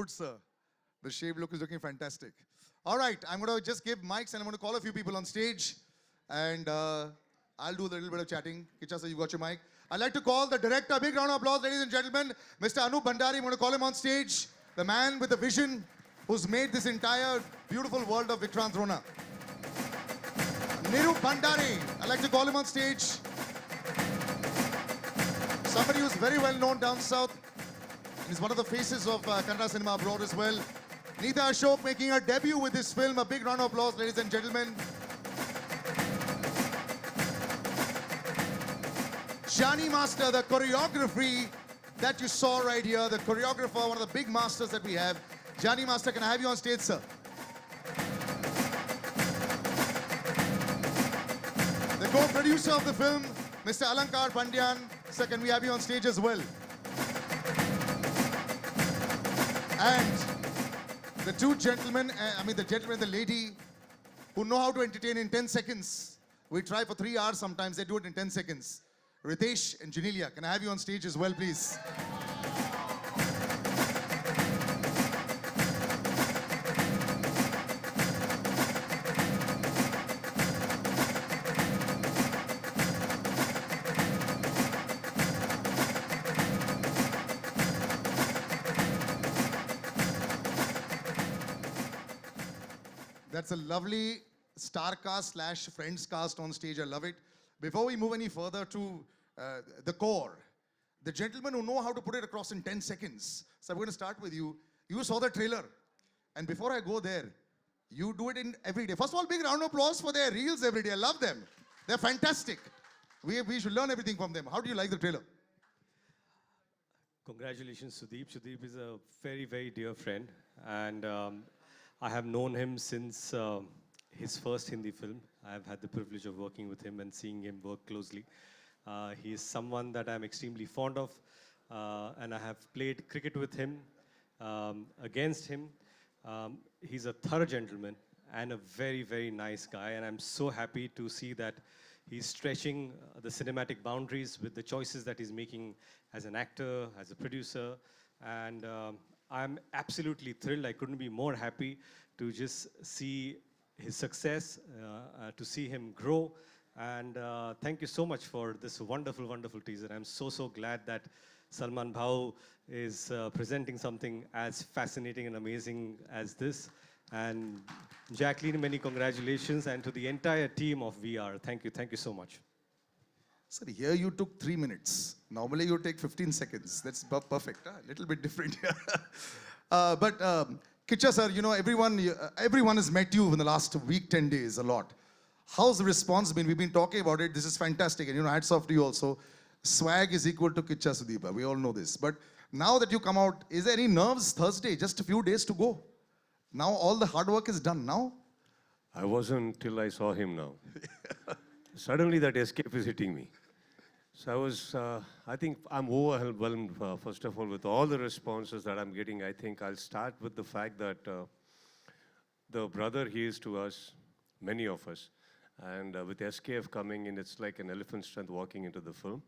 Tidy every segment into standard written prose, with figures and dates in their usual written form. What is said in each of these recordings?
good, sir. The shave look is looking fantastic. All right, I'm going to just give mics and I'm going to call a few people on stage. And I'll do a little bit of chatting. Kichcha, sir, you got your mic. I'd like to call the director. Big round of applause, ladies and gentlemen. Mr. Anup Bhandari, I'm going to call him on stage. The man with the vision who's made this entire beautiful world of Vikrant Rona. Nirup Bhandari, I'd like to call him on stage. Somebody who's very well known down south. He's one of the faces of Kannada cinema abroad as well. Neeta Ashok making her debut with this film. A big round of applause, ladies and gentlemen. Jani Master, the choreography that you saw right here, the choreographer, one of the big masters that we have. Jani Master, can I have you on stage, sir? The co-producer of the film, Mr. Alankar Pandyan. Sir, can we have you on stage as well? And the two gentlemen, the gentleman and the lady who know how to entertain in 10 seconds. We try for 3 hours sometimes, they do it in 10 seconds. Ritesh and Janelia, can I have you on stage as well, please? That's a lovely star cast / friends cast on stage. I love it. Before we move any further to the core, the gentlemen who know how to put it across in 10 seconds. So I'm going to start with you. You saw the trailer. And before I go there, you do it in every day. First of all, big round of applause for their reels every day. I love them. They're fantastic. We should learn everything from them. How do you like the trailer? Congratulations, Sudeep. Sudeep is a very, very dear friend. And I have known him since his first Hindi film. I have had the privilege of working with him and seeing him work closely. He is someone that I'm extremely fond of, and I have played cricket with him, against him. He's a thorough gentleman and a very, very nice guy, and I'm so happy to see that he's stretching the cinematic boundaries with the choices that he's making as an actor, as a producer, and I'm absolutely thrilled. I couldn't be more happy to just see his success, to see him grow. And thank you so much for this wonderful, wonderful teaser. I'm so glad that Salman Bhau is presenting something as fascinating and amazing as this. And Jacqueline, many congratulations. And to the entire team of VR, thank you so much. Sir, here you took 3 minutes. Normally you take 15 seconds. That's perfect. A little bit different here. But Kichcha, sir, you know, everyone has met you in the last week, 10 days, a lot. How's the response been? We've been talking about it. This is fantastic. And, you know, hats off to you also. Swag is equal to Kichcha Sudeep. We all know this. But now that you come out, is there any nerves? Thursday, just a few days to go. Now all the hard work is done now? I wasn't till I saw him now. Suddenly that escape is hitting me. So I think I'm overwhelmed, first of all, with all the responses that I'm getting. I think I'll start with the fact that the brother he is to us, many of us, and with SKF coming in, it's like an elephant strength walking into the film.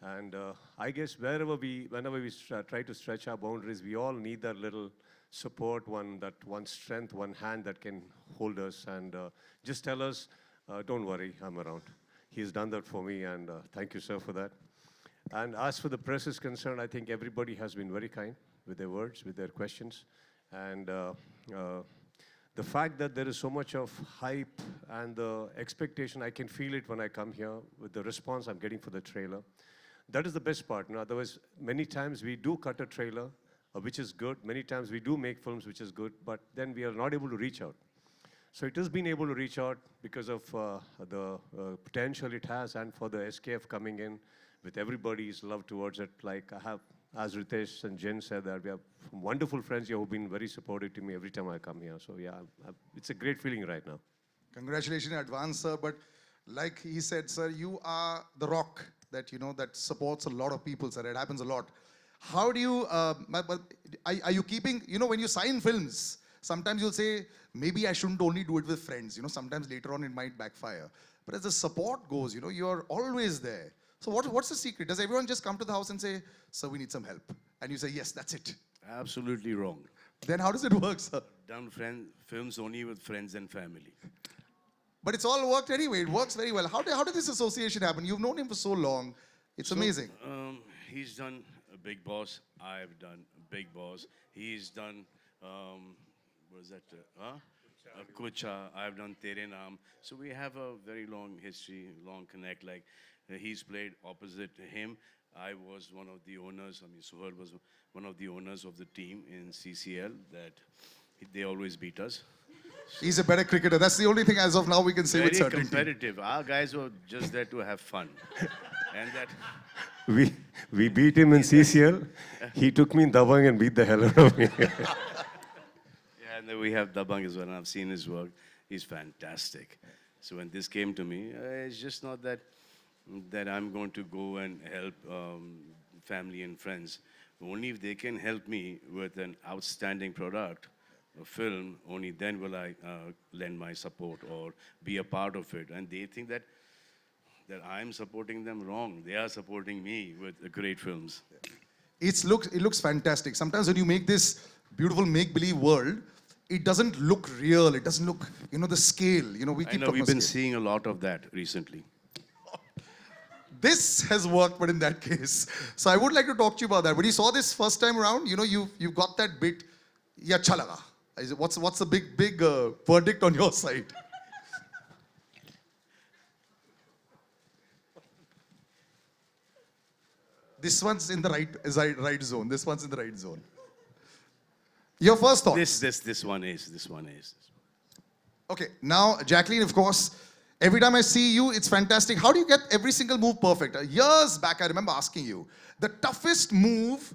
And I guess whenever we try to stretch our boundaries, we all need that little support, one strength, one hand that can hold us and just tell us, don't worry, I'm around. He's done that for me, and thank you, sir, for that. And as for the press is concerned, I think everybody has been very kind with their words, with their questions. And the fact that there is so much of hype and the expectation, I can feel it when I come here with the response I'm getting for the trailer. That is the best part. Otherwise, many times we do cut a trailer, which is good. Many times we do make films, which is good, but then we are not able to reach out. So it has been able to reach out because of the potential it has, and for the SKF coming in with everybody's love towards it. Like I have, as Ritesh and Jen said, that we have wonderful friends here who've been very supportive to me every time I come here. So yeah, it's a great feeling right now. Congratulations in advance, sir. But like he said, sir, you are the rock that, you know, that supports a lot of people, sir. It happens a lot. How do you, are you keeping, you know, when you sign films, sometimes you'll say, maybe I shouldn't only do it with friends. You know, sometimes later on it might backfire. But as the support goes, you know, you're always there. So what's the secret? Does everyone just come to the house and say, sir, we need some help? And you say, yes, that's it. Absolutely wrong. Then how does it work, sir? Done films only with friends and family. But it's all worked anyway. It works very well. How did this association happen? You've known him for so long. It's amazing. He's done Big Boss. I've done Big Boss. He's done, what is that? Kichcha. I've done Tere Naam. So we have a very long history, long connect. Like he's played opposite him. I was one of the owners. I mean, Suhal was one of the owners of the team in CCL that they always beat us. He's a better cricketer. That's the only thing as of now we can say with Very certainty. competitive. Our guys were just there to have fun. And that We beat him in CCL. He took me in Dabang and beat the hell out of me. yeah, and then we have Dabang as well. And I've seen his work. He's fantastic. So when this came to me, it's just not that I'm going to go and help family and friends. Only if they can help me with an outstanding product, a film, only then will I lend my support or be a part of it. And they think that I'm supporting them wrong. They are supporting me with great films. It looks fantastic. Sometimes when you make this beautiful make-believe world, it doesn't look real. It doesn't look, the scale. We I keep know talking we've about been scale. seeing a lot of that recently. This has worked, but in that case. So I would like to talk to you about that. When you saw this first time around, you got that bit, yeah, अच्छा लगा. What's the big verdict on your side? This one's in the right zone. This one's in the right zone. Your first thoughts? This one is. Okay, now Jacqueline, of course, every time I see you, it's fantastic. How do you get every single move perfect? Years back, I remember asking you, the toughest move,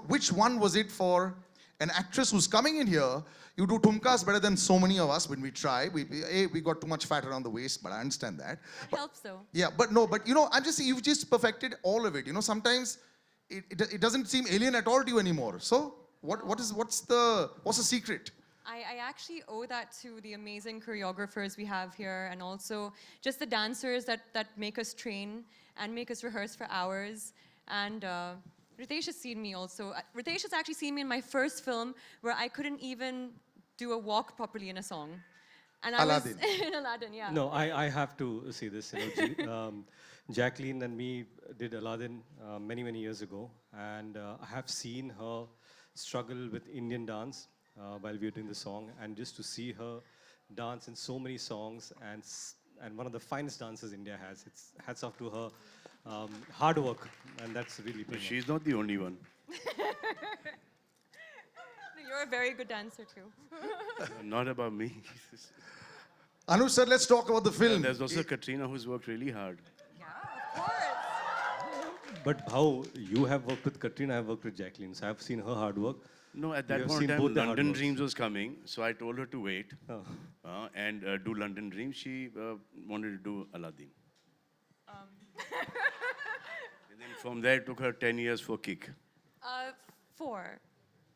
which one was it for an actress who's coming in here? You do tumkas better than so many of us when we try. We got too much fat around the waist, but I understand that. That helps though. Yeah, but I'm just saying, you've just perfected all of it. Sometimes it doesn't seem alien at all to you anymore. So what's the secret? I actually owe that to the amazing choreographers we have here, and also just the dancers that make us train and make us rehearse for hours. And Ritesh has seen me also. Ritesh has actually seen me in my first film where I couldn't even do a walk properly in a song. And Aladdin. I was in Aladdin, yeah. No, I have to see this. Jacqueline and me did Aladdin many, many years ago. And I have seen her struggle with Indian dance while we were doing the song. And just to see her dance in so many songs and one of the finest dances India has. It's hats off to her hard work. And that's really pretty much. She's not the only one. You're a very good dancer too. Not about me. Anush sir, let's talk about the film. There's also Katrina who's worked really hard. Yeah, of course. But how you have worked with Katrina, I have worked with Jacqueline. So I've seen her hard work. No, at You that have point in seen time, both the hard London works. Dreams was coming, so I told her to wait Oh. and do London Dreams. She wanted to do Aladdin. And then from there, it took her 10 years for Kick. 4.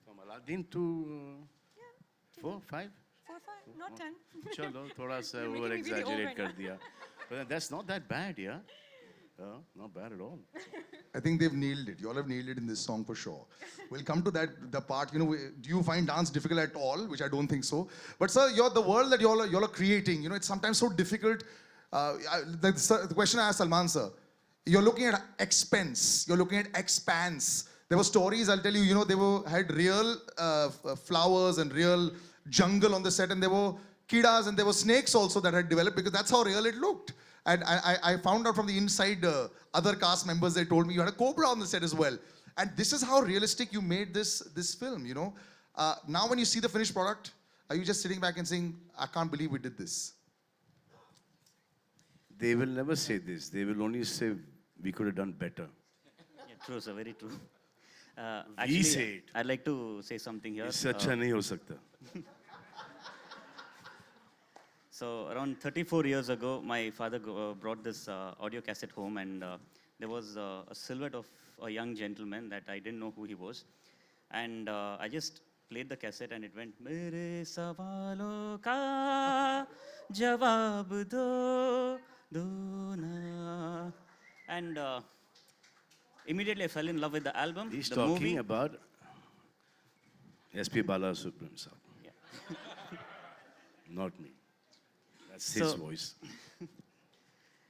From Aladdin to 4, 5? 4 or 5, not 10. Chalo, thoda sa You're making over me really old exaggerate right kar now. diya. But that's not that bad, yeah? Not bad at all. I think they've nailed it. You all have nailed it in this song for sure. We'll come to the part, do you find dance difficult at all? Which I don't think so. But sir, the world that you all are creating, it's sometimes so difficult. The question I asked Salman sir, you're looking at expense, you're looking at expanse. There were stories, I'll tell you, had real flowers and real jungle on the set, and there were kidas and there were snakes also that had developed because that's how real it looked. And I found out from the inside other cast members, they told me you had a cobra on the set as well. And this is how realistic you made this film, Now when you see the finished product, are you just sitting back and saying, I can't believe we did this? They will never say this. They will only say, we could have done better. Yeah, true, sir, very true. We say it. I'd like to say something here. इससे अच्छा नहीं हो सकता. So around 34 years ago, my father brought this audio cassette home, and there was a silhouette of a young gentleman that I didn't know who he was. And I just played the cassette and it went, Mere sawalon ka jawab do na. And immediately I fell in love with the album, He's the talking movie. about SP Bala Supreme Sir. Yeah. Not me. That's his So- voice.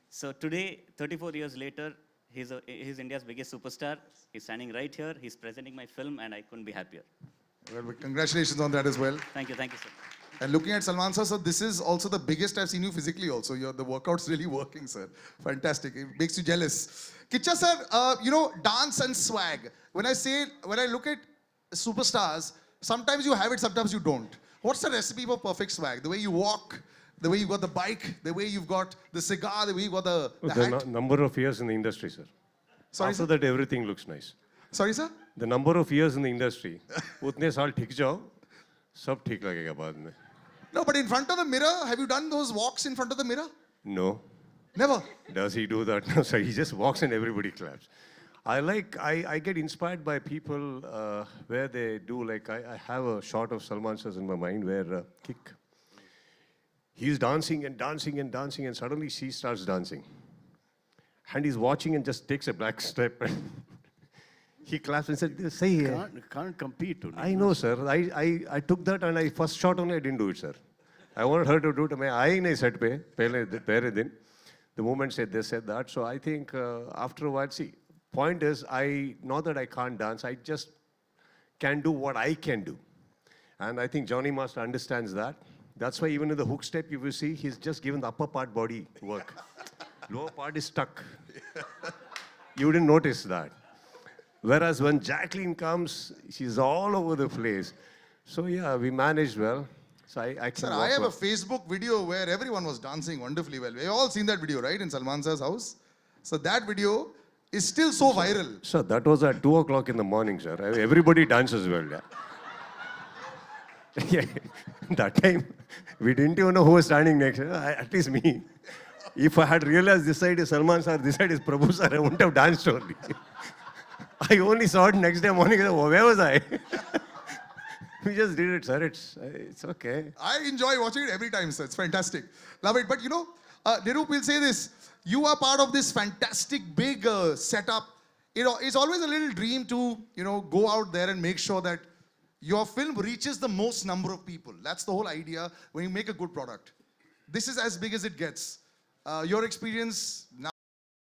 So today, 34 years later, he's India's biggest superstar. He's standing right here. He's presenting my film, and I couldn't be happier. Well, congratulations on that as well. Thank you, sir. And looking at Salman sir, so this is also the biggest I've seen you physically also. The workout's really working, sir. Fantastic. It makes you jealous. Kichcha sir, you know, dance and swag. When I look at superstars, sometimes you have it, sometimes you don't. What's the recipe for perfect swag? The way you walk, the way you got the bike, the way you've got the cigar, the way you got the hat? Number of years in the industry, sir. Sorry, After sir? that, everything looks nice. Sorry, sir? The number of years in the industry, उतने साल ठीक जाओ, सब ठीक लगेगा बाद में. No, but in front of the mirror, have you done those walks in front of the mirror? No. Never. Does he do that? No, sir. He just walks and everybody claps. I get inspired by people where they do, like, I have a shot of Salman sir in my mind where he's dancing and dancing and dancing, and suddenly she starts dancing. And he's watching and just takes a back step. And he claps and said, say, Can't compete. Only. I know, sir. I took that and I first shot only, I didn't do it, sir. I wanted her to do it. I nahi set pe, pehle din. The moment said they said that. So I think after a while, see, point is, not that I can't dance, I just can do what I can do. And I think Johnny Master understands that. That's why even in the hook step, you will see, he's just given the upper part body work. Lower part is stuck. You didn't notice that. Whereas when Jacqueline comes, she's all over the place. So yeah, we managed well. So I can Sir, walk I have well. a Facebook video where everyone was dancing wonderfully well. We've all seen that video, right, in Salman sir's house? So that video is still so viral. Sir, that was at 2 o'clock in the morning, sir. Everybody dances well, yeah. Yeah. That time, we didn't even know who was standing next. At least me. If I had realized this side is Salman sir, this side is Prabhu sir, I wouldn't have danced only. I only saw it next day morning. Where was I? We just did it, sir. It's okay. I enjoy watching it every time, sir. It's fantastic. Love it. But you know, Nirup will say this. You are part of this fantastic big setup. You know, it's always a little dream to, you know, go out there and make sure that your film reaches the most number of people. That's the whole idea when you make a good product. This is as big as it gets. Your experience now